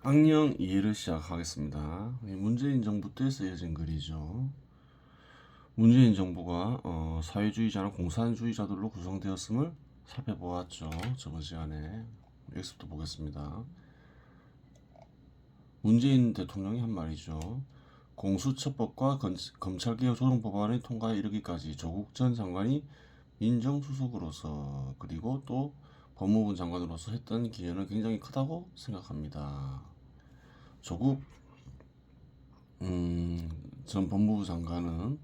악령 이해를 시작하겠습니다. 문재인 정부 때 쓰여진 글이죠. 문재인 정부가 사회주의자나 공산주의자들로 구성되었음을 살펴보았죠. 저번 시간에 여기서부터 보겠습니다. 문재인 대통령이 한 말이죠. 공수처법과 검찰개혁 조정법안의 통과에 이르기까지 조국 전 장관이 민정수석으로서 그리고 또 법무부 장관으로서 했던 기여는 굉장히 크다고 생각합니다. 조국 전 법무부 장관은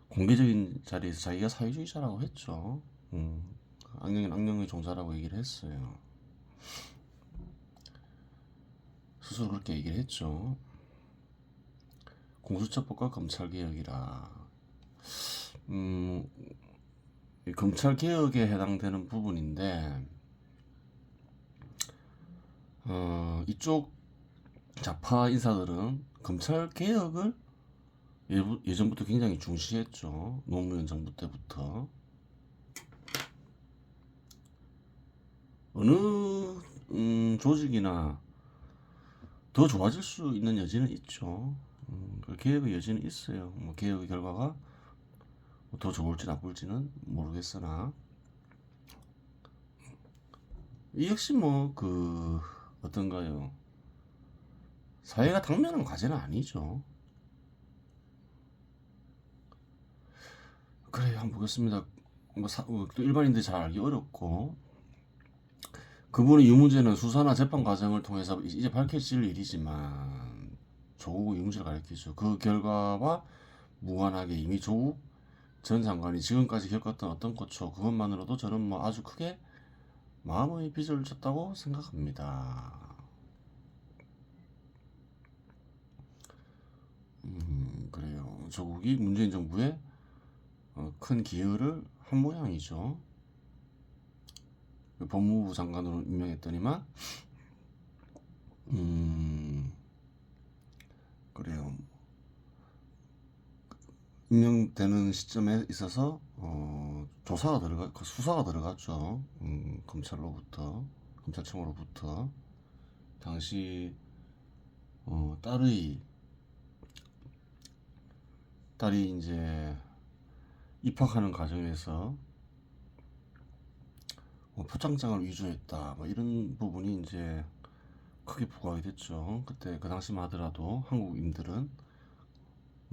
공개적인 자리에서 자기가 사회주의자라고 했죠. 악령은 악령의 종자라고 얘기를 했어요. 스스로 그렇게 얘기를 했죠. 공수처법과 검찰개혁이라. 검찰개혁에 해당되는 부분인데 이쪽 좌파 인사들은 검찰개혁을 예전부터 굉장히 중시했죠. 노무현 정부 때부터. 어느 조직이나 더 좋아질 수 있는 여지는 있죠. 개혁의 여지는 있어요. 뭐 개혁의 결과가 더 좋을지 나쁠지는 모르겠으나 이 역시 뭐 어떤가요? 사회가 당면한 과제는 아니죠. 그래 한번 보겠습니다. 또 일반인들이 잘 알기 어렵고 그분의 유무죄는 수사나 재판 과정을 통해서 이제 밝혀질 일이지만 조국 유무죄를 가리키죠. 그 결과와 무관하게 이미 조국 전 장관이 지금까지 겪었던 어떤 고초 그것만으로도 저는 뭐 아주 크게 마음의 빚을 졌다고 생각합니다. 그래요. 조국이 문재인 정부에 큰 기여를 한 모양이죠. 법무부 장관으로 임명했더니만 그래요. 임명되는 시점에 있어서 수사가 들어갔죠. 검찰청으로부터 당시 딸이 이제 입학하는 과정에서 표창장을 위조했다, 뭐 이런 부분이 이제 크게 부각이 됐죠. 그때 그 당시만 하더라도 한국인들은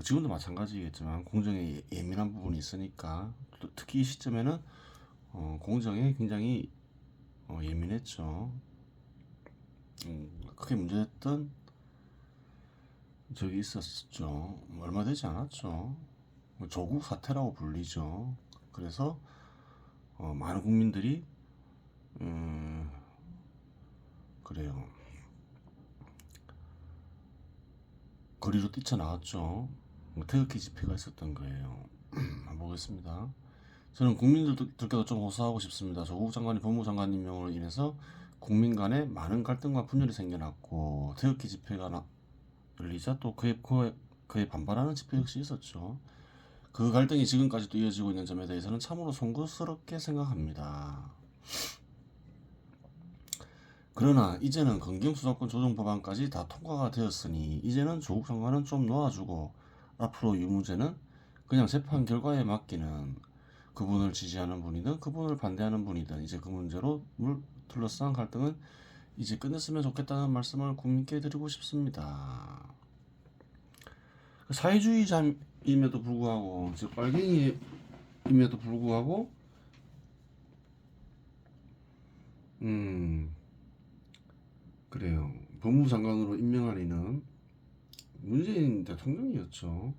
지금도 마찬가지겠지만 공정에 예민한 부분이 있으니까 특히 이 시점에는 공정에 굉장히 예민했죠. 크게 문제됐던 적이 있었죠. 얼마 되지 않았죠. 조국 사태라고 불리죠. 그래서 많은 국민들이 그래요. 거리로 뛰쳐나왔죠. 태극기 집회가 있었던 거예요. 한번 보겠습니다. 저는 국민들께도 좀 호소하고 싶습니다. 조국 장관이 법무부 장관 임명으로 인해서 국민 간에 많은 갈등과 분열이 생겨났고 태극기 집회가 열리자 또 그에 반발하는 집회 역시 있었죠. 그 갈등이 지금까지도 이어지고 있는 점에 대해서는 참으로 송구스럽게 생각합니다. 그러나 이제는 검경수사권 조정법안까지 다 통과가 되었으니 이제는 조국 장관은 좀 놓아주고 앞으로 유무죄는 그냥 재판 결과에 맡기는, 그분을 지지하는 분이든 그분을 반대하는 분이든 이제 그 문제로 둘러싼 갈등은 이제 끝냈으면 좋겠다는 말씀을 국민께 드리고 싶습니다. 사회주의자임에도 불구하고 즉 빨갱이임에도 불구하고 그래요. 법무부 장관으로 임명한 이는 문재인 대통령이었죠.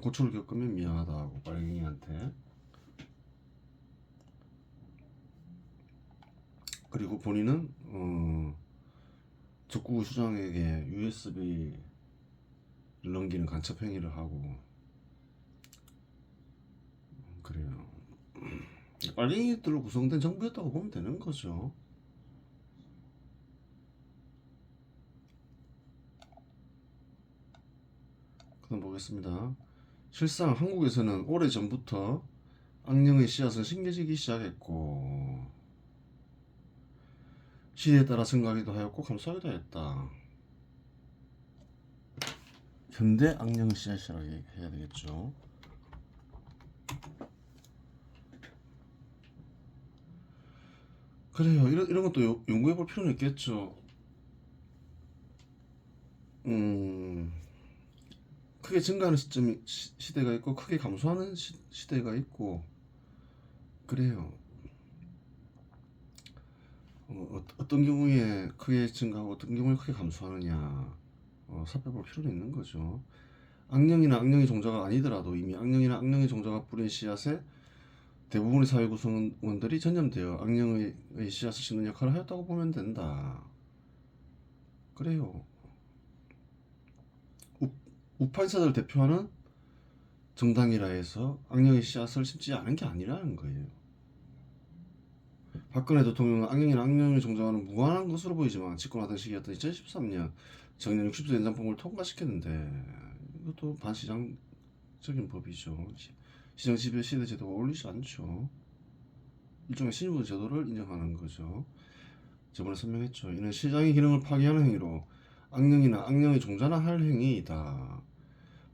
고초를 겪으면 미안하다고 빨갱이한테. 그리고 본인은 적구 수장에게 USB를 넘기는 간첩 행위를 하고 그래요. 빨갱이들로 구성된 정부였다고 보면 되는 거죠. 그럼 보겠습니다. 실상 한국에서는 오래전부터 악령의 씨앗은 심겨지기 시작했고 시대에 따라 증가하기도 하였고 감소하기도 하였다. 현대 악령 씨앗이라고 해야 되겠죠. 그래요. 이런 것도 연구해 볼 필요는 있겠죠. 크게 증가하는 시대가 있고 크게 감소하는 시대가 있고 그래요. 어떤 경우에 크게 증가하고 어떤 경우에 크게 감소하느냐 살펴볼 필요는 있는 거죠. 악령이나 악령의 종자가 아니더라도 이미 악령이나 악령의 종자가 뿌린 씨앗에 대부분의 사회 구성원들이 전념되어 악령의 씨앗을 심는 역할을 하였다고 보면 된다. 그래요. 우파인사들을 대표하는 정당이라 해서 악령의 씨앗을 심지 않은 게 아니라는 거예요. 박근혜 대통령은 악령이나 악령의 종자와는 무관한 것으로 보이지만 집권하던 시기였던 2013년 정년 60세 연장법을 통과시켰는데 이것도 반시장적인 법이죠. 시장 지배 시대 제도가 어울리지 않죠. 일종의 신분 제도를 인정하는 거죠. 저번에 설명했죠. 이는 시장의 기능을 파괴하는 행위로 악령이나 악령의 종자나 할 행위이다.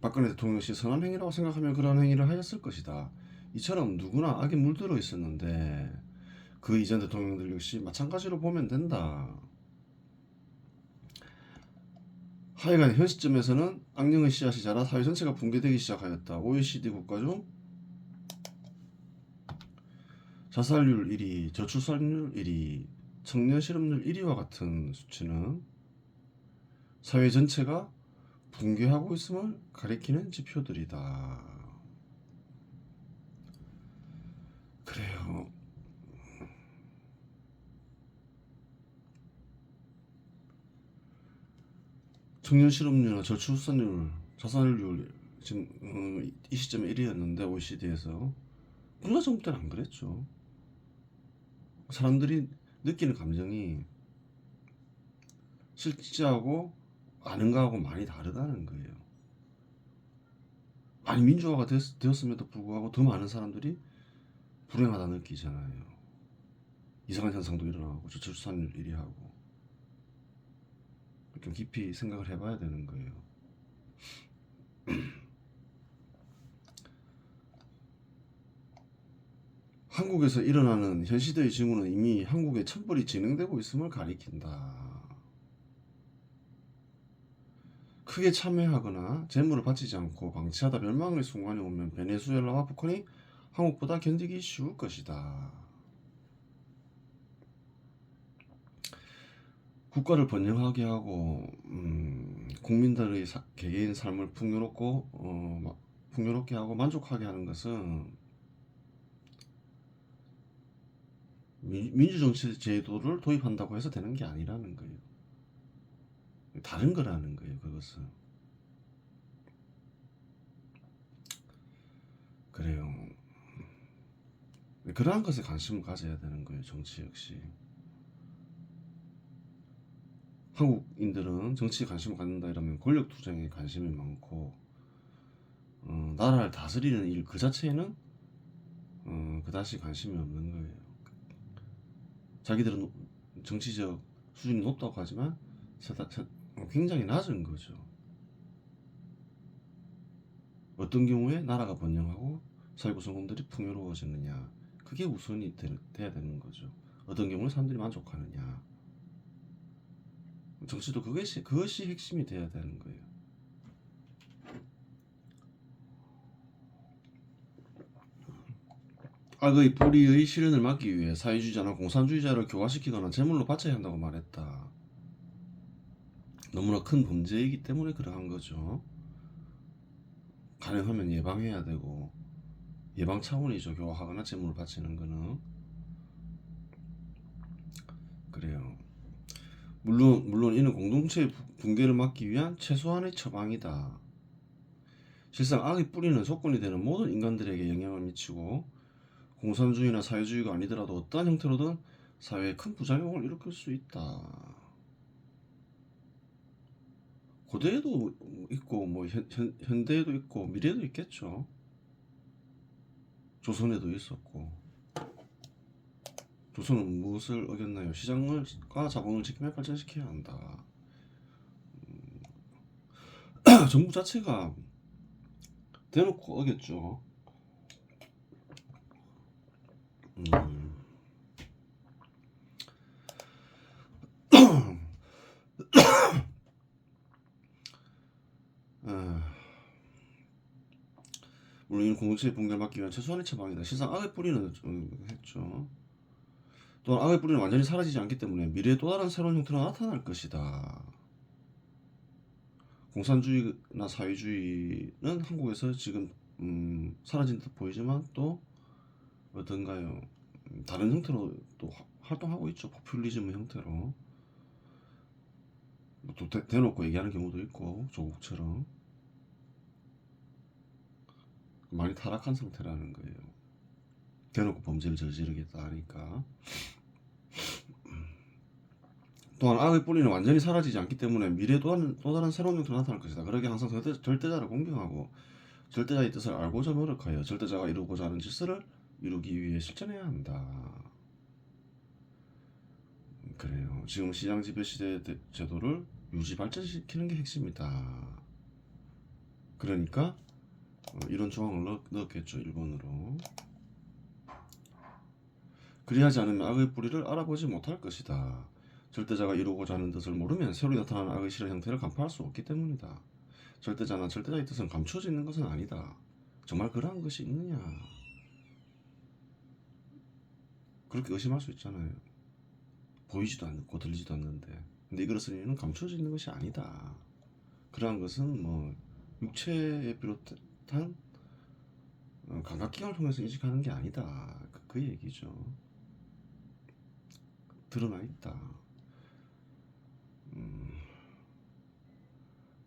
박근혜 대통령 시 선한 행위라고 생각하면 그러한 행위를 하였을 것이다. 이처럼 누구나 악에 물들어 있었는데 그 이전 대통령들 역시 마찬가지로 보면 된다. 하여간 현 시점에서는 악령의 씨앗이 자라 사회 전체가 붕괴되기 시작하였다. OECD 국가 중 자살률 1위, 저출산율 1위, 청년 실업률 1위와 같은 수치는 사회 전체가 붕괴하고 있음을 가리키는 지표들이다. 그래요. 청년 실업률이나 저출산율, 자살률 지금 이 시점에 1위였는데 OECD에서 군사 정부 때는 안 그랬죠. 사람들이 느끼는 감정이 실제하고 아는 거하고 많이 다르다는 거예요. 많이 민주화가 되었음에도 불구하고 더 많은 사람들이 불행하다 느끼잖아요. 이상한 현상도 일어나고 저출산율 1위 하고 좀 깊이 생각을 해봐야 되는 거예요. 한국에서 일어나는 현 시대의 징후는 이미 한국에 천벌이 진행되고 있음을 가리킨다. 크게 참여하거나 재물을 바치지 않고 방치하다 멸망의 순간이 오면 베네수엘라와 북한이 한국보다 견디기 쉬울 것이다. 국가를 번영하게 하고 국민들의 개개인 삶을 풍요롭게 하고 만족하게 하는 것은 민주정치 제도를 도입한다고 해서 되는 게 아니라는 거예요. 다른 거라는 거예요. 그것은. 그래요. 그러한 것에 관심을 가져야 되는 거예요. 정치 역시. 한국인들은 정치에 관심을 갖는다 이러면 권력 투쟁에 관심이 많고 나라를 다스리는 일 그 자체에는 그다지 관심이 없는 거예요. 자기들은 정치적 수준이 높다고 하지만 굉장히 낮은 거죠. 어떤 경우에 나라가 번영하고 사회 구성원들이 풍요로워지느냐 그게 우선이 돼야 되는 거죠. 어떤 경우에 사람들이 만족하느냐 정치도 그것이 핵심이 돼야 되는 거예요. 악의 뿌리의 실현을 막기 위해 사회주의자나 공산주의자를 교화시키거나 제물로 바쳐야 한다고 말했다. 너무나 큰 범죄이기 때문에 그러한 거죠. 가능하면 예방해야 되고 예방 차원이죠. 교화하거나 제물을 바치는 거는. 그래요. 물론 이는 공동체의 붕괴를 막기 위한 최소한의 처방이다. 실상 악의 뿌리는 조건이 되는 모든 인간들에게 영향을 미치고 공산주의나 사회주의가 아니더라도 어떠한 형태로든 사회에 큰 부작용을 일으킬 수 있다. 고대에도 있고 뭐 현대에도 있고 미래에도 있겠죠. 조선에도 있었고 조선은 무엇을 어겼나요? 시장과 자본을 지키며 발전시켜야 한다. 정부 자체가 대놓고 어겼죠. 음. 아, 물론 이는 공동체의 붕괴를 막기 위한 최소한의 처방이다. 실상 악의 뿌리는 했죠. 또한 악의 뿌리는 완전히 사라지지 않기 때문에 미래에 또 다른 새로운 형태로 나타날 것이다. 공산주의나 사회주의는 한국에서 지금 사라진 듯 보이지만 또 어떤가요? 다른 형태로 또 활동하고 있죠. 포퓰리즘의 형태로. 또 대놓고 얘기하는 경우도 있고 조국처럼 많이 타락한 상태라는 거예요. 대놓고 범죄를 저지르겠다 하니까. 또한 악의 뿌리는 완전히 사라지지 않기 때문에 미래에 또 다른 새로운 형태로 나타날 것이다. 그러게 항상 절대자를 공경하고 절대자의 뜻을 알고자 노력하여 절대자가 이루고자 하는 질서를 이루기 위해 실천해야 한다. 그래요. 지금 시장 지배 시대 제도를 유지 발전시키는 게 핵심이다. 그러니까 이런 조항을 넣었겠죠. 일본으로. 그리하지 않으면 악의 뿌리를 알아보지 못할 것이다. 절대자가 이루고자 하는 뜻을 모르면 새로 나타나는 악의 실현 형태를 간파할 수 없기 때문이다. 절대자나 절대자의 뜻은 감추어져 있는 것은 아니다. 정말 그러한 것이 있느냐? 그렇게 의심할 수 있잖아요. 보이지도 않고 들리지도 않는데. 근데 이걸 쓰는 이유는 감추어져 있는 것이 아니다. 그러한 것은 뭐 육체에 비롯한 감각기관을 통해서 인식하는 게 아니다. 그 얘기죠. 드러나 있다.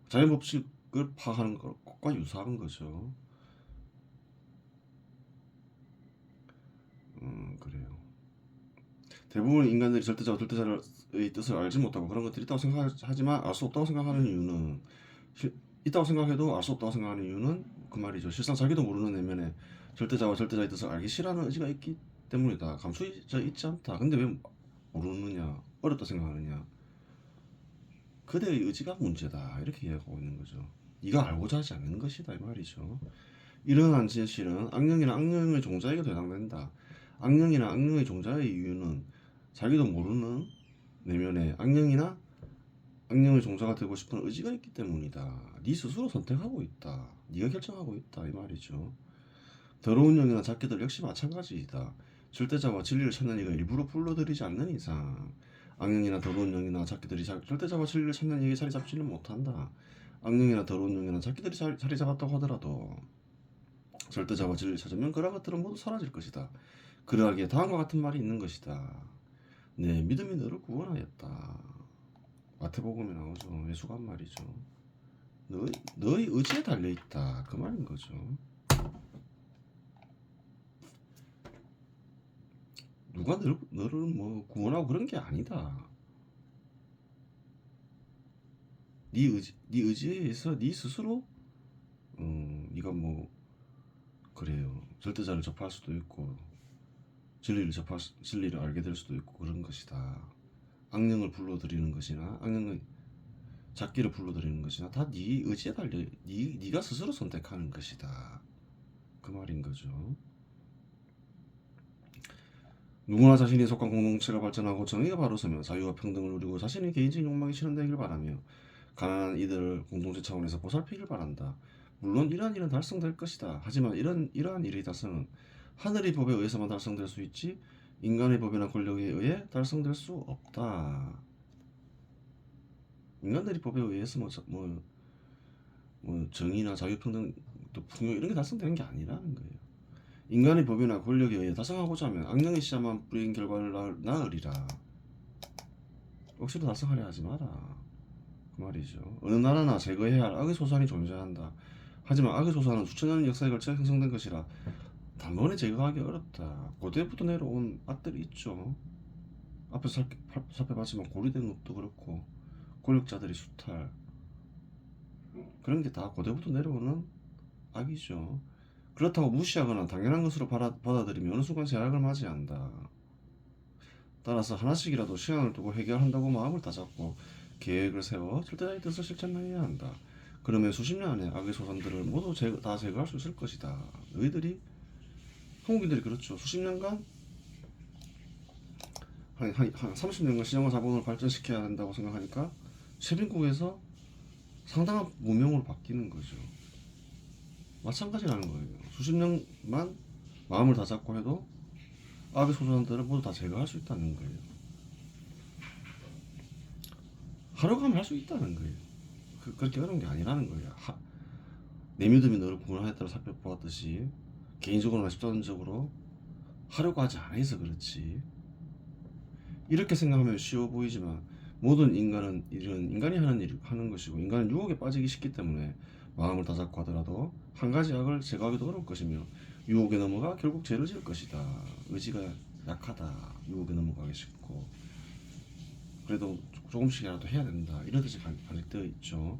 자연법칙을 파악하는 것과 유사한 거죠. 그래요. 대부분 인간들이 절대자와 절대자의 뜻을 알지 못하고 그런 것들이 있다고 생각하지만 알 수 없다고 생각하는 이유는 있다고 생각해도 알 수 없다고 생각하는 이유는 그 말이죠. 실상 자기도 모르는 내면에 절대자와 절대자의 뜻을 알기 싫어하는 의지가 있기 때문이다. 감추어져 있지 않다. 근데 왜 모르느냐? 어렵다 생각하느냐? 그대의 의지가 문제다. 이렇게 이야기하고 있는 거죠. 네가 알고자 하지 않는 것이다 이 말이죠. 이러한 진실은 악령이나 악령의 종자에게 해당된다. 악령이나 악령의 종자의 이유는 자기도 모르는 내면에 악령이나 악령의 종자가 되고 싶은 의지가 있기 때문이다. 네 스스로 선택하고 있다. 네가 결정하고 있다 이 말이죠. 더러운 영이나 작게들 역시 마찬가지이다. 절대자와 진리를 찾는 이가 일부러 불러들이지 않는 이상 악령이나 더러운 영이나 작게들이 절대자와 진리를 찾는 이에게 자리 잡지는 못한다. 악령이나 더러운 영이나 작게들이 자리 잡았다고 하더라도 절대자와 진리를 찾으면 그러한 것들은 모두 사라질 것이다. 그러하기에 다음과 같은 말이 있는 것이다. 내 믿음이 너를 구원하였다. 마태복음에 나오죠. 예수가 한 말이죠. 너의 의지에 달려있다. 그 말인 거죠. 누가 너를 뭐 구원하고 그런 게 아니다. 네 의지에 의해서 네 스스로 네가 뭐 그래요. 절대자를 접할 수도 있고 진리를 알게 될 수도 있고 그런 것이다. 악령을 불러들이는 것이나 악령의 잡기를 불러들이는 것이나 다 네 의지에 달려 네가 스스로 선택하는 것이다. 그 말인 거죠. 누구나 자신이 속한 공동체가 발전하고 정의가 바로 서며 자유와 평등을 누리고 자신의 개인적인 욕망이 실현되길 바라며 가난한 이들을 공동체 차원에서 보살피길 바란다. 물론 이러한 일은 달성될 것이다. 하지만 이러한 일의 달성은 하늘의 법에 의해서만 달성될 수 있지 인간의 법이나 권력에 의해 달성될 수 없다. 인간들이 법에 의해서 뭐 정의나 자유평등 또 풍요 이런 게 달성되는 게 아니라는 거예요. 인간의 법이나 권력에 의해 달성하고자 하면 악령의 씨앗만 뿌린 결과를 낳으리라. 억지로 달성하려 하지 마라. 그 말이죠. 어느 나라나 제거해야 할 악의 소산이 존재한다. 하지만 악의 소산은 수천 년의 역사에 걸쳐 형성된 것이라 단번에 제거하기 어렵다. 고대부터 내려온 악들이 있죠. 앞에서 살펴봤지만 고려된 것도 그렇고 권력자들의 수탈 그런 게 다 고대부터 내려오는 악이죠. 그렇다고 무시하거나 당연한 것으로 받아들이면 어느 순간 제약을 맞이한다. 따라서 하나씩이라도 시간을 두고 해결한다고 마음을 다잡고 계획을 세워 절대자의 뜻을 실천해야 한다. 그러면 수십 년 안에 악의 소산들을 모두 다 제거할 수 있을 것이다. 너희들이 한국인들이 그렇죠. 수십 년간 한 30년간 시장과 자본을 발전시켜야 된다고 생각하니까 세빈국에서 상당한 무명으로 바뀌는 거죠. 마찬가지라는 거예요. 수십 년만 마음을 다잡고 해도 악의 소산들을 모두 다 제거할 수 있다는 거예요. 하려고 하면 할 수 있다는 거예요. 그렇게 어려운 게 아니라는 거예요. 내 믿음이 너를 구원하였다고 살펴보았듯이 개인적으로나 집단적으로 하려고 하지 않아서 그렇지. 이렇게 생각하면 쉬워 보이지만 모든 인간은 일은 인간이 하는 것이고 인간은 유혹에 빠지기 쉽기 때문에 마음을 다잡고 하더라도 한 가지 악을 제거하기도 어려울 것이며 유혹에 넘어가 결국 죄를 지을 것이다. 의지가 약하다. 유혹에 넘어가기 쉽고 그래도 조금씩이라도 해야 된다. 이런 뜻이 간직되어 있죠.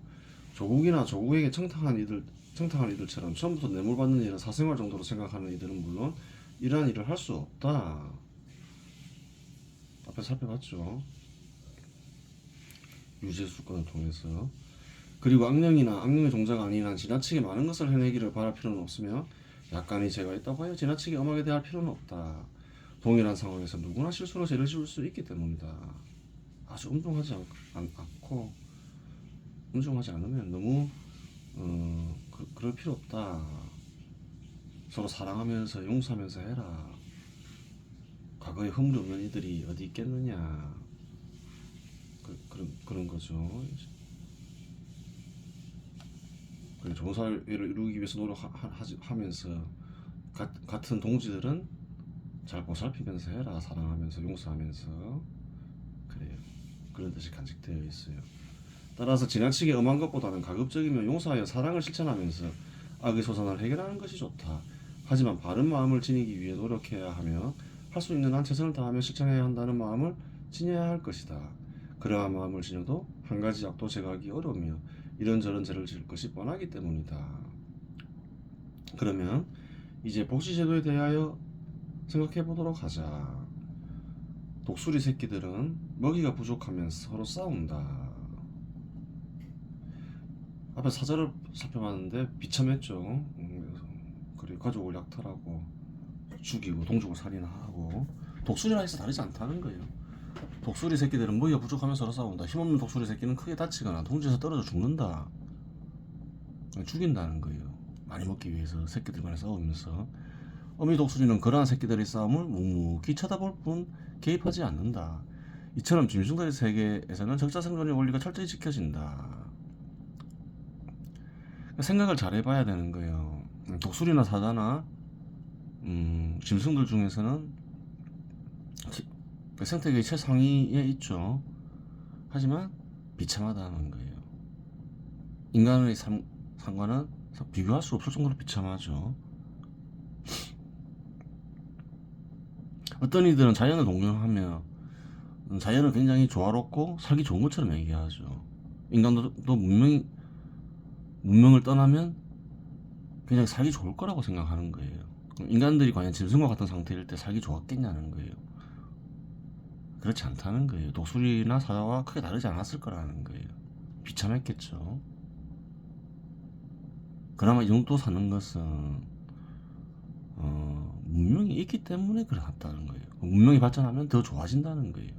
조국이나 조국에게 청탁한 이들처럼 처음부터 뇌물받는 일은 사생활 정도로 생각하는 이들은 물론 이러한 일을 할 수 없다. 앞에 살펴봤죠. 유죄수권을 통해서. 그리고 악령의 종자가 아닌 한 지나치게 많은 것을 해내기를 바랄 필요는 없으며 약간의 죄가 있다고 하여 지나치게 엄하게 대할 필요는 없다. 동일한 상황에서 누구나 실수로 죄를 지을 수 있기 때문이다. 아주 운동하지 않고 운동하지 않으면 너무 그럴 필요 없다. 서로 사랑하면서 용서하면서 해라. 과거에 허물이 없는 이들이 어디 있겠느냐. 그런 거죠. 그리고 좋은 사회를 이루기 위해서 노력하면서 같은 동지들은 잘 보살피면서 해라. 사랑하면서 용서하면서. 그래요. 그런 뜻이 간직되어 있어요. 따라서 지나치게 엄한 것보다는 가급적이면 용서하여 사랑을 실천하면서 악의 소산을 해결하는 것이 좋다. 하지만 바른 마음을 지니기 위해 노력해야 하며 할 수 있는 한 최선을 다하며 실천해야 한다는 마음을 지녀야 할 것이다. 그러한 마음을 지녀도 한 가지 악도 제거하기 어려우며 이런저런 죄를 지을 것이 뻔하기 때문이다. 그러면 이제 복지제도에 대하여 생각해 보도록 하자. 독수리 새끼들은 먹이가 부족하면 서로 싸운다. 앞에 사절을 살펴봤는데 비참했죠. 그리고 가족을 약탈하고 죽이고 동족을 살인하고 독수리나 해서 다르지 않다는 거예요. 독수리 새끼들은 먹이가 부족하면 서로 싸운다. 힘없는 독수리 새끼는 크게 다치거나 동지에서 떨어져 죽는다. 죽인다는 거예요. 많이 먹기 위해서 새끼들 간에 싸우면서. 어미 독수리는 그러한 새끼들의 싸움을 묵묵히 쳐다볼 뿐 개입하지 않는다. 이처럼 짐승들의 세계에서는 적자생존의 원리가 철저히 지켜진다. 생각을 잘 해봐야 되는 거예요. 독수리나 사자나 짐승들 중에서는 생태계의 최상위에 있죠. 하지만 비참하다는 거예요. 인간의 삶과는 비교할 수 없을 정도로 비참하죠. 어떤 이들은 자연을 동경하며 자연을 굉장히 조화롭고 살기 좋은 것처럼 얘기하죠. 인간도 문명을 떠나면 굉장히 살기 좋을 거라고 생각하는 거예요. 인간들이 과연 짐승과 같은 상태일 때 살기 좋았겠냐는 거예요. 그렇지 않다는 거예요. 독수리나 사자와 크게 다르지 않았을 거라는 거예요. 비참했겠죠. 그나마 이 정도 사는 것은 문명이 있기 때문에 그렇다는 거예요. 문명이 발전하면 더 좋아진다는 거예요.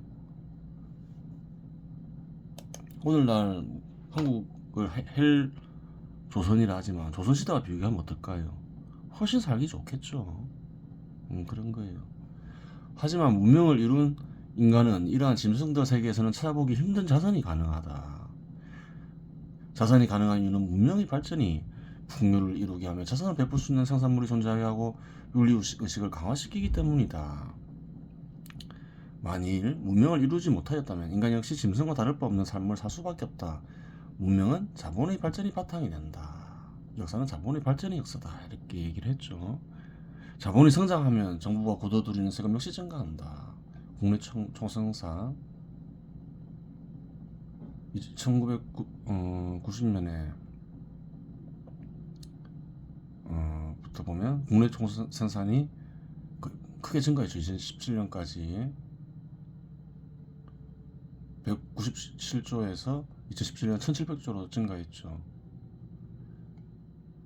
오늘날 한국을 헬 조선이라 하지만 조선시대와 비교하면 어떨까요? 훨씬 살기 좋겠죠. 그런 거예요. 하지만 문명을 이룬 인간은 이러한 짐승들 세계에서는 찾아보기 힘든 자산이 가능하다. 자산이 가능한 이유는 문명의 발전이 풍요를 이루게 하며 자산을 베풀 수 있는 생산물이 존재하게 하고 윤리의식을 강화시키기 때문이다. 만일 문명을 이루지 못하였다면 인간 역시 짐승과 다를 바 없는 삶을 살 수밖에 없다. 문명은 자본의 발전이 바탕이 된다. 역사는 자본의 발전의 역사다. 이렇게 얘기를 했죠. 자본이 성장하면 정부가 거둬들이는 세금 역시 증가한다. 국내 총생산 1990년에 부터 보면 국내 총생산이 크게 증가했죠. 2017년까지 197조에서 2017년 1700조로 증가했죠.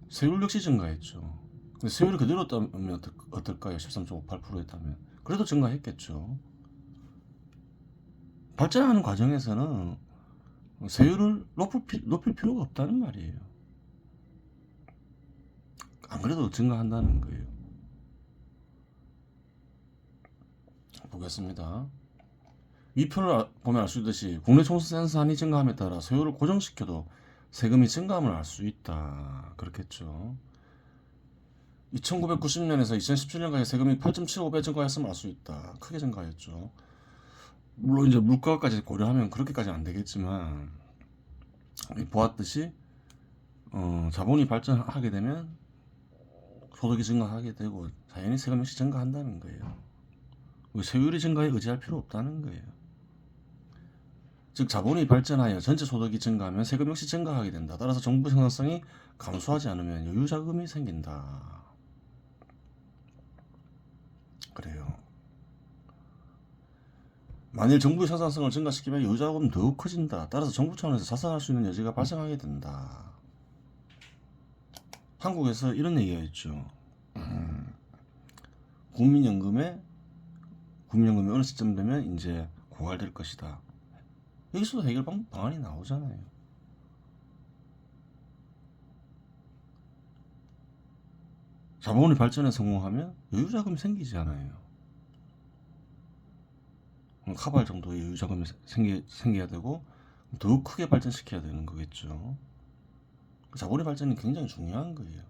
세율 역시 증가했죠. 근데 세율이 그대로 따면 어떨까요? 13.58%였다면. 그래도 증가했겠죠. 발전하는 과정에서는 세율을 높일 필요가 없다는 말이에요. 안 그래도 증가한다는 거예요. 보겠습니다. 이 표를 보면 알 수 있듯이 국내 총생산이 증가함에 따라 세율을 고정시켜도 세금이 증가함을 알 수 있다. 그렇겠죠. 2990년에서 2017년까지 세금이 8.75배 증가했음을 알 수 있다. 크게 증가했죠. 물론 이제 물가까지 고려하면 그렇게까지 안 되겠지만 보았듯이 자본이 발전하게 되면 소득이 증가하게 되고 자연히 세금 역시 증가한다는 거예요. 세율이 증가에 의지할 필요 없다는 거예요. 즉 자본이 발전하여 전체 소득이 증가하면 세금 역시 증가하게 된다. 따라서 정부 생산성이 감소하지 않으면 여유자금이 생긴다. 그래요. 만일 정부의 생산성을 증가시키면 여유자금은 더욱 커진다. 따라서 정부 차원에서 자산할 수 있는 여지가 발생하게 된다. 한국에서 이런 얘기가 있죠. 국민연금이 어느 시점 되면 이제 고갈될 것이다. 여기서도 해결 방안이 나오잖아요. 자본이 발전에 성공하면 여유자금이 생기지 않아요. 카발 정도의 여유자금이 생겨야 되고 더욱 크게 발전시켜야 되는 거겠죠. 자본의 발전이 굉장히 중요한 거예요.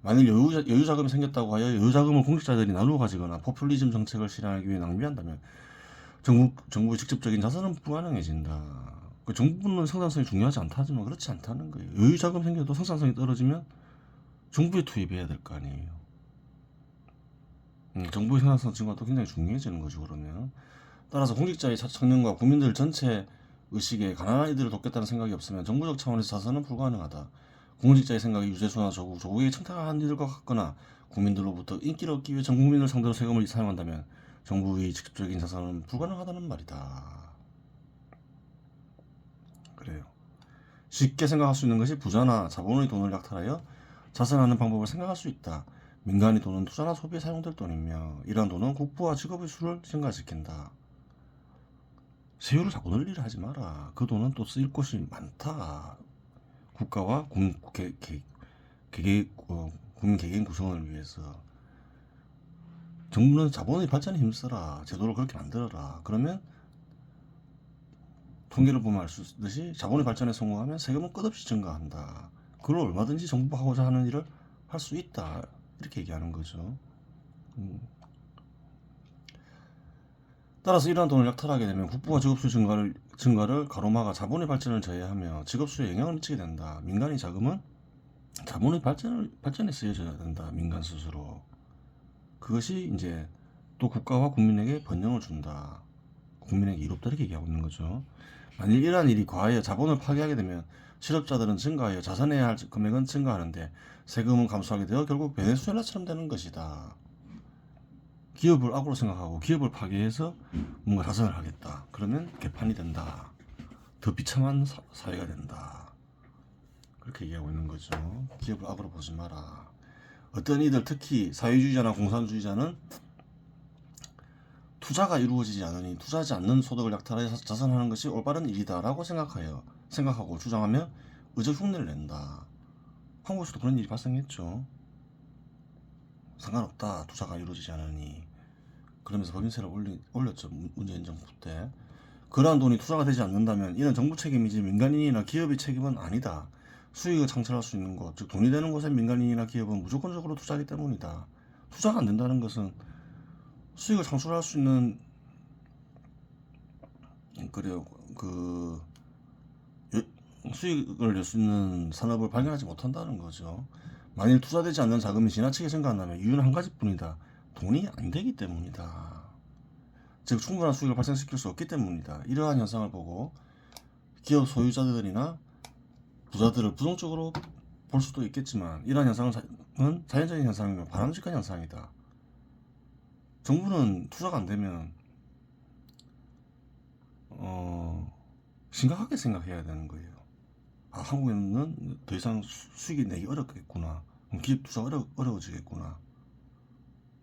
만일 여유자금이 생겼다고 하여 여유자금을 공직자들이 나누어 가지거나 포퓰리즘 정책을 실행하기 위해 낭비한다면 정부의 직접적인 자산은 불가능해진다. 정부는 생산성이 중요하지 않다지만 그렇지 않다는 거예요. 여유자금 생겨도 생산성이 떨어지면 정부에 투입해야 될 거 아니에요. 정부의 생산성 증가도 굉장히 중요해지는 거죠. 그러면 따라서 공직자의 청년과 국민들 전체 의식에 가난한 이들을 돕겠다는 생각이 없으면 정부적 차원에서 자산은 불가능하다. 공직자의 생각이 유재수나 조국의 청탁한 이들과 같거나 국민들로부터 인기를 얻기 위해 전 국민을 상대로 세금을 사용한다면 정부의 직접적인 자산은 불가능하다는 말이다. 그래요. 쉽게 생각할 수 있는 것이 부자나 자본의 돈을 약탈하여 자산하는 방법을 생각할 수 있다. 민간의 돈은 투자나 소비에 사용될 돈이며 이러한 돈은 국부와 직업의 수를 증가시킨다. 세율을 자꾸 늘리려 하지 마라. 그 돈은 또 쓰일 곳이 많다. 국가와 국민 개개인 구성을 위해서 정부는 자본의 발전에 힘써라. 제도를 그렇게 만들어라. 그러면 통계를 보면 알 수 있듯이 자본의 발전에 성공하면 세금은 끝없이 증가한다. 그걸 얼마든지 정부가 하고자 하는 일을 할 수 있다. 이렇게 얘기하는 거죠. 따라서 이러한 돈을 약탈하게 되면 국부와 직업수 증가를 가로막아 자본의 발전을 저해하며 직업수에 영향을 미치게 된다. 민간의 자금은 자본의 발전에 쓰여져야 된다. 민간 스스로. 그것이 이제 또 국가와 국민에게 번영을 준다. 국민에게 이롭다 이렇게 얘기하고 있는 거죠. 만일 이러한 일이 과하여 자본을 파괴하게 되면 실업자들은 증가하여 자산해야 할 금액은 증가하는데 세금은 감소하게 되어 결국 베네수엘라처럼 되는 것이다. 기업을 악으로 생각하고 기업을 파괴해서 뭔가 자산을 하겠다. 그러면 개판이 된다. 더 비참한 사회가 된다. 그렇게 얘기하고 있는 거죠. 기업을 악으로 보지 마라. 어떤 이들 특히 사회주의자나 공산주의자는 투자가 이루어지지 않으니 투자하지 않는 소득을 약탈하여 자산하는 것이 올바른 일이다라고 생각하고 주장하며 의적 흉내를 낸다. 한국에서도 그런 일이 발생했죠. 상관없다. 투자가 이루어지지 않으니. 그러면서 법인세를 올렸죠. 문재인 정부 때. 그러한 돈이 투자가 되지 않는다면 이는 정부 책임이지 민간인이나 기업의 책임은 아니다. 수익을 창출할 수 있는 곳, 즉 돈이 되는 곳에 민간인이나 기업은 무조건적으로 투자하기 때문이다. 투자가 안 된다는 것은 수익을 창출할 수 있는 수익을 낼 수 있는 산업을 발견하지 못한다는 거죠. 만일 투자되지 않는 자금이 지나치게 증가한다면 이유는 한 가지뿐이다. 돈이 안 되기 때문이다. 즉 충분한 수익을 발생시킬 수 없기 때문이다. 이러한 현상을 보고 기업 소유자들이나 부자들을 부정적으로 볼 수도 있겠지만 이러한 현상은 자연적인 현상이며 바람직한 현상이다. 정부는 투자가 안 되면 심각하게 생각해야 되는 거예요. 아, 한국에는 더 이상 수익이 내기 어렵겠구나. 기업 투자 어려워지겠구나.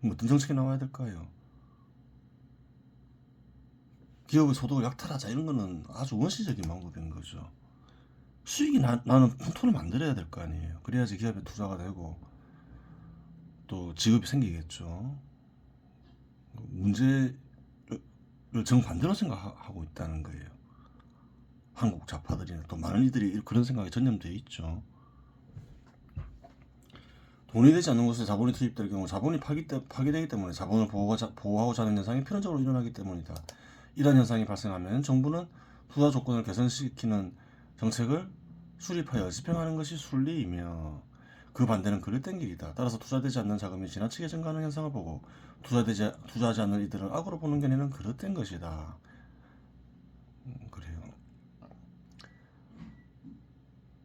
어떤 정책이 나와야 될까요? 기업의 소득을 약탈하자 이런 거는 아주 원시적인 방법인 거죠. 수익이 나는 폰토를 만들어야 될 거 아니에요. 그래야지 기업에 투자가 되고 또 직업이 생기겠죠. 문제를 정반대로 생각하고 있다는 거예요. 한국 좌파들이나 또 많은 이들이 그런 생각에 전념되어 있죠. 돈이 되지 않는 곳에 자본이 투입될 경우 자본이 파기되기 때문에 자본을 보호하고자 하는 현상이 필연적으로 일어나기 때문이다. 이러한 현상이 발생하면 정부는 투자 조건을 개선시키는 정책을 수립하여 집행하는 것이 순리이며 그 반대는 그릇된 길이다. 따라서 투자되지 않는 자금이 지나치게 증가하는 현상을 보고 투자하지 않는 이들을 악으로 보는 견해는 그릇된 것이다. 그래요.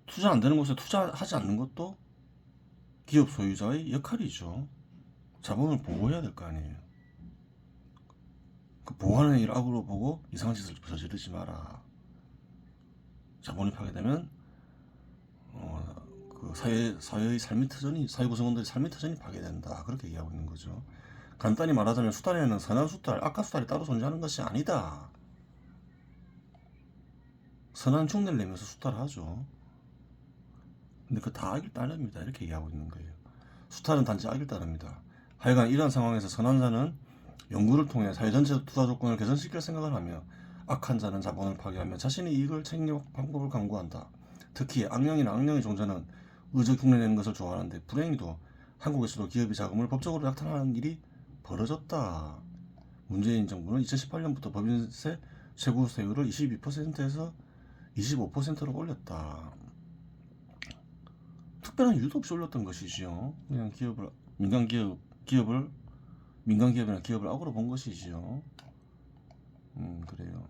투자 안 되는 곳에 투자하지 않는 것도 기업 소유자의 역할이죠. 자본을 보호해야 될 거 아니에요. 그 보호하는 일을 악으로 보고 이상한 짓을 저지르지 마라. 자본이 파괴되면 그 사회의 삶의 터전이 사회 구성원들의 삶의 터전이 파괴된다. 그렇게 얘기하고 있는 거죠. 간단히 말하자면 수달에는 선한 수달, 악한 수달이 따로 존재하는 것이 아니다. 선한 흉내를 내면서 수달을 하죠. 근데 그 다 악일 따릅니다. 이렇게 얘기하고 있는 거예요. 수탈은 단지 악일 따릅니다. 하여간 이러한 상황에서 선한 자는 연구를 통해 사회 전체 투자 조건을 개선시킬 생각을 하며 악한 자는 자본을 파괴하며 자신의 이익을 챙길 방법을 강구한다. 특히 악령이나 악령의 종자는 의적 흉내내는 것을 좋아하는데 불행히도 한국에서도 기업이 자금을 법적으로 약탈하는 일이 벌어졌다. 문재인 정부는 2018년부터 법인세 최고세율을 22%에서 25%로 올렸다. 특별한 이유도 없이 올렸던 것이지요. 그냥 민간 기업이나 기업을 악으로 본 것이지요. 그래요.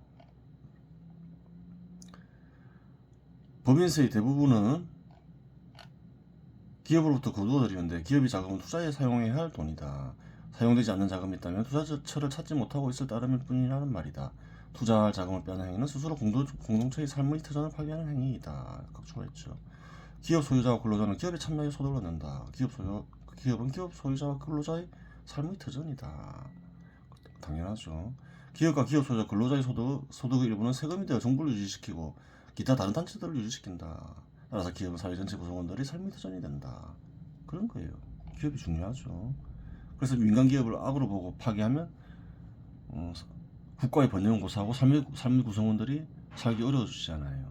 법인세의 대부분은 기업으로부터 거두어들이는데 기업이 자금은 투자에 사용해야 할 돈이다. 사용되지 않는 자금이 있다면 투자처를 찾지 못하고 있을 따름일 뿐이라는 말이다. 투자할 자금을 빼앗는 행위는 스스로 공동체의 삶의 터전을 파괴하는 행위이다. 각주했죠. 기업 소유자와 근로자는 기업에 참여해 소득을 얻는다. 기업은 기업 소유자와 근로자의 삶의 터전이다. 당연하죠. 기업과 기업 소유자 근로자의 소득의 일부는 세금이 되어 정부를 유지시키고 기타 다른 단체들을 유지시킨다. 따라서 기업은 사회 전체 구성원들이 삶의 터전이 된다. 그런 거예요. 기업이 중요하죠. 그래서 민간 기업을 악으로 보고 파괴하면 국가의 번영을 고사하고 삶의 구성원들이 살기 어려워지잖아요.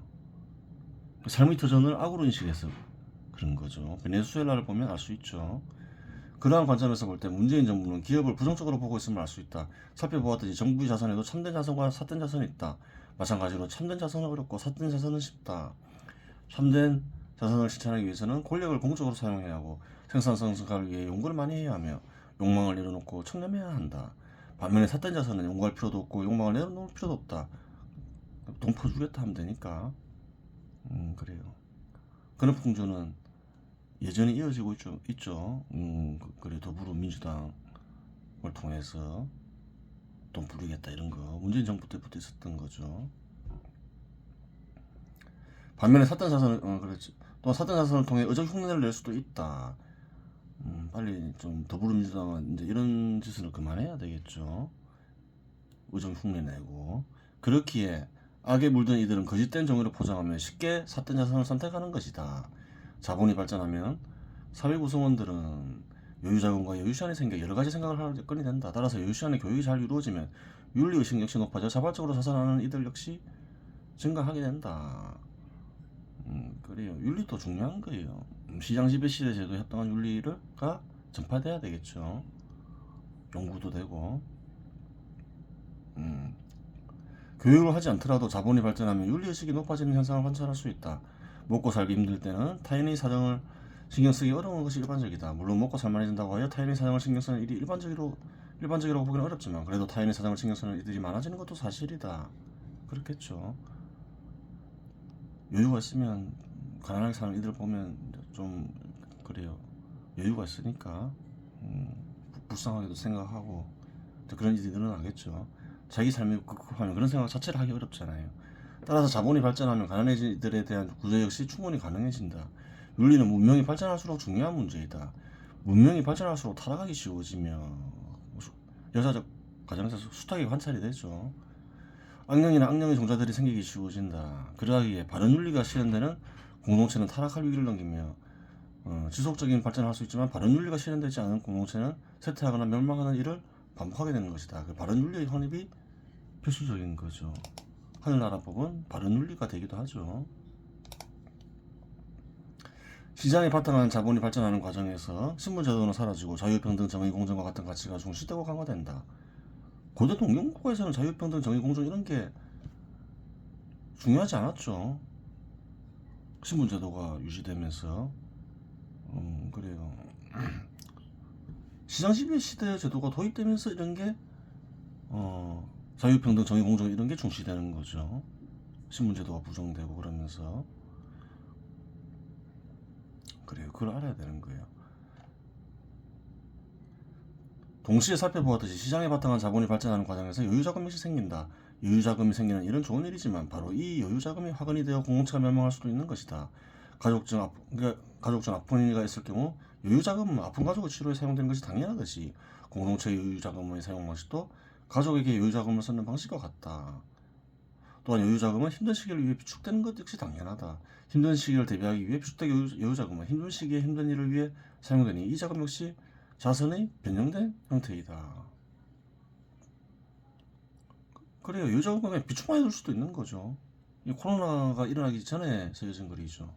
삶의 터전을 악으로 인식해서 그런 거죠. 베네수엘라를 보면 알 수 있죠. 그러한 관점에서 볼 때 문재인 정부는 기업을 부정적으로 보고 있음을 알 수 있다. 살펴보았듯이 정부의 자산에도 참된 자산과 삿된 자산이 있다. 마찬가지로 참된 자산은 어렵고 삿된 자산은 쉽다. 참된 자산을 실천하기 위해서는 권력을 공적으로 사용해야 하고 생산성 증가를 위해 연구를 많이 해야 하며 욕망을 내려놓고 청렴해야 한다. 반면에 삿된 자산은 연구할 필요도 없고 욕망을 내려놓을 필요도 없다. 돈 퍼주겠다 하면 되니까. 그래요. 그런 풍조는 여전히 이어지고 있죠. 그래 더불어민주당을 통해서 돈 부리겠다 이런 거 문재인 정부 때부터 있었던 거죠. 반면에 삿된 자산을 그렇지. 또 삿된 자산을 통해 의적 흉내를 낼 수도 있다. 빨리 좀 더불어민주당은 이제 이런 짓을 그만해야 되겠죠. 의적 흉내 내고 그렇기에 악에 물든 이들은 거짓된 정의를 포장하며 쉽게 삿된 자산을 선택하는 것이다. 자본이 발전하면 사회 구성원들은 여유자금과 여유시간이 생겨 여러가지 생각을 할 여건이 된다. 따라서 여유시간의 교육이 잘 이루어지면 윤리의식 역시 높아져 자발적으로 자산하는 이들 역시 증가하게 된다. 그래요. 윤리도 중요한 거예요. 시장 지배 시대 제도에 합당한 윤리가 전파돼야 되겠죠. 연구도 되고. 교육을 하지 않더라도 자본이 발전하면 윤리의식이 높아지는 현상을 관찰할 수 있다. 먹고 살기 힘들 때는 타인의 사정을 신경 쓰기 어려운 것이 일반적이다. 물론 먹고 살만해진다고 하여 타인의 사정을 신경 쓰는 일이 일반적이라고 보기는 어렵지만 그래도 타인의 사정을 신경 쓰는 일들이 많아지는 것도 사실이다. 그렇겠죠. 여유가 있으면 가난하게 사는 이들 보면 좀 그래요. 여유가 있으니까 불쌍하게도 생각하고 그런 일이 늘어나겠죠. 자기 삶이 급급하면 그런 생각 자체를 하기 어렵잖아요. 따라서 자본이 발전하면 가난해진 이들에 대한 구제 역시 충분히 가능해진다. 윤리는 문명이 발전할수록 중요한 문제이다. 문명이 발전할수록 타락하기 쉬워지며 여자적 가정에서 수탁이 관찰이 되죠. 악령이나 악령의 종자들이 생기기 쉬워진다. 그러하기에 바른 윤리가 실현되는 공동체는 타락할 위기를 넘기며 지속적인 발전을 할 수 있지만 바른 윤리가 실현되지 않은 공동체는 쇠퇴하거나 멸망하는 일을 반복하게 되는 것이다. 그 바른 윤리의 확립이 필수적인 거죠. 하늘나라법은 바른 윤리가 되기도 하죠. 시장에 바탕한 자본이 발전하는 과정에서 신분제도는 사라지고 자유평등, 정의공정과 같은 가치가 중시되고 강화된다. 고대 동경국가에서는 자유평등, 정의공정 이런 게 중요하지 않았죠. 신분제도가 유지되면서 그래요. 시장지배 시대 제도가 도입되면서 이런 게 자유평등, 정의공정 이런 게 중시되는 거죠. 신분제도가 부정되고 그러면서 그래요. 그걸 알아야 되는 거예요. 동시에 살펴보았듯이 시장에 바탕한 자본이 발전하는 과정에서 여유자금이 생긴다. 여유자금이 생기는 일은 좋은 일이지만 바로 이 여유자금이 화근이 되어 공동체가 멸망할 수도 있는 것이다. 가족중 아픈 이가 있을 경우 여유자금은 아픈 가족의 치료에 사용되는 것이 당연하듯이 공동체의 여유자금의 사용 방식도 가족에게 여유자금을 쓰는 방식과 같다. 또한 여유자금은 힘든 시기를 위해 비축되는 것 역시 당연하다. 힘든 시기를 대비하기 위해 비축된 여유자금은 힘든 시기에 힘든 일을 위해 사용되니 이 자금 역시 자선의 변형된 형태이다. 그래요. 여유자금은 그냥 비축만 해둘 수도 있는 거죠. 이 코로나가 일어나기 전에 쓰여진 글이죠.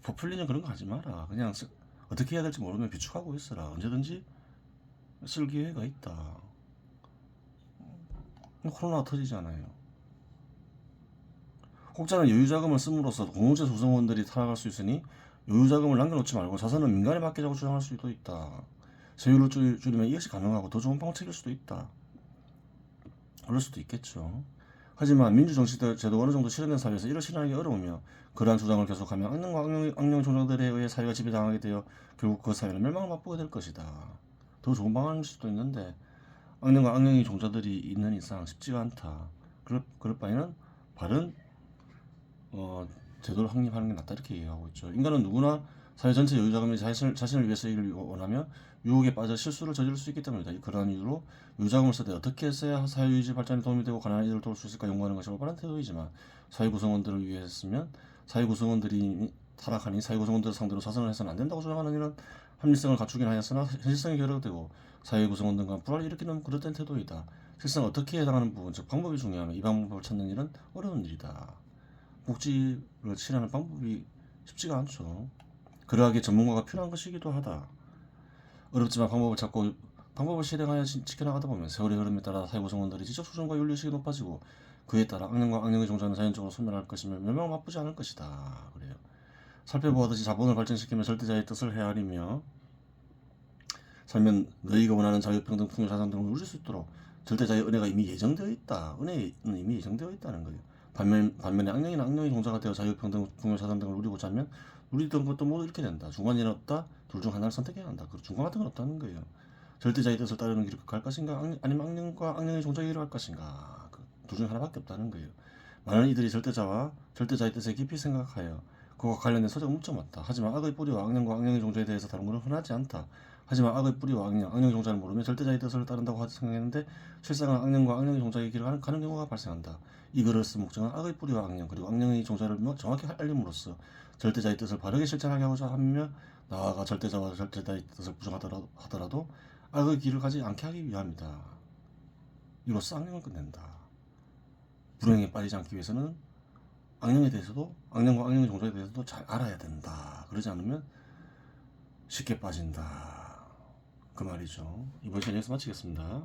버플리는 그런 거 하지 마라. 그냥 어떻게 해야 될지 모르면 비축하고 있어라. 언제든지 쓸 기회가 있다. 코로나가 터지잖아요. 혹자는 여유자금을 씀으로써 공동체 구성원들이 타락할 수 있으니 여유자금을 남겨놓지 말고 자산은 민간에 맡기자고 주장할 수도 있다. 세율을 줄이면 이것이 가능하고 더 좋은 방책일 수도 있다. 그럴 수도 있겠죠. 하지만 민주정치제도가 어느 정도 실현된 사회에서 이를 실현하기 어려우며 그러한 주장을 계속하면 악령과 악령 종족들에 의해 사회가 지배당하게 되어 결국 그 사회는 멸망을 맛보게 될 것이다. 더 좋은 방안일 수도 있는데 악령과 악령의 종자들이 있는 이상 쉽지가 않다. 그럴 바에는 바른 제도를 확립하는 게 낫다 이렇게 얘기하고 있죠. 인간은 누구나 사회 전체 여유자금이 자신을 위해 쓰기를 원하며 유혹에 빠져 실수를 저지를 수 있기 때문이다. 그러한 이유로 여유자금을 쓸 때 어떻게 써야 사회 유지 발전에 도움이 되고 가난한 이들을 도울 수 있을까 연구하는 것이 올바른 태도이지만 사회 구성원들을 위해 했으면 사회 구성원들이 타락하니 사회 구성원들을 상대로 자선을 해서는 안 된다고 주장하는 이런 합리성을 갖추긴 하였으나 현실성이 결여되고 사회 구성원들 간 불화를 일으키는 그릇된 태도이다. 실상 어떻게 해당하는 부분, 즉 방법이 중요하며 이 방법을 찾는 일은 어려운 일이다. 복지를 실현하는 방법이 쉽지가 않죠. 그러하기에 전문가가 필요한 것이기도 하다. 어렵지만 방법을 찾고 방법을 실행하여 지켜나가다 보면 세월의 흐름에 따라 사회 구성원들의 지적 수준과 윤리의식이 높아지고 그에 따라 악령과 악령의 종자는 자연적으로 소멸할 것이며 멸망을 맛보지 않을 것이다. 그래요. 살펴보았듯이 자본을 발전시키며 절대자의 뜻을 헤아리며 살면 너희가 원하는 자유평등, 풍요, 자산 등을 누릴 수 있도록 절대자의 은혜가 이미 예정되어 있다. 은혜는 이미 예정되어 있다는 거예요. 반면에 악령이나 악령의 종자가 되어 자유평등, 풍요, 자산 등을 누리고자 하면 누리던 것도 모두 잃게 된다. 중간이 없다. 둘 중 하나를 선택해야 한다. 그 중간 같은 건 없다는 거예요. 절대자의 뜻을 따르는 길을 갈 것인가 아니면 악령과 악령의 종자의 길을 갈 것인가. 둘 중 하나밖에 없다는 거예요. 많은 이들이 절대자의 뜻에 깊이 생각하여 그와 관련된 서적 묻점 없다. 하지만 악의 뿌리와 악령과 악령의 종자에 대해서 다른 것은 흔하지 않다. 하지만 악의 뿌리와 악령의 종자를 모르면 절대자의 뜻을 따른다고 생각했는데 실상은 악령과 악령의 종자의 길을 가는 경우가 발생한다. 이 글을 쓴 목적은 악의 뿌리와 악령 그리고 악령의 종자를 정확히 알림으로써 절대자의 뜻을 바르게 실천하게 하고자 하며 나아가 절대자와 절대자의 뜻을 부정하더라도 악의 길을 가지 않게 하기 위함이다. 이로써 악령을 끝낸다. 불행에 빠지지 않기 위해서는 악령에 대해서도 악령과 악령의 종자에 대해서도 잘 알아야 된다. 그러지 않으면 쉽게 빠진다. 그 말이죠. 이번 시간 여기서 마치겠습니다.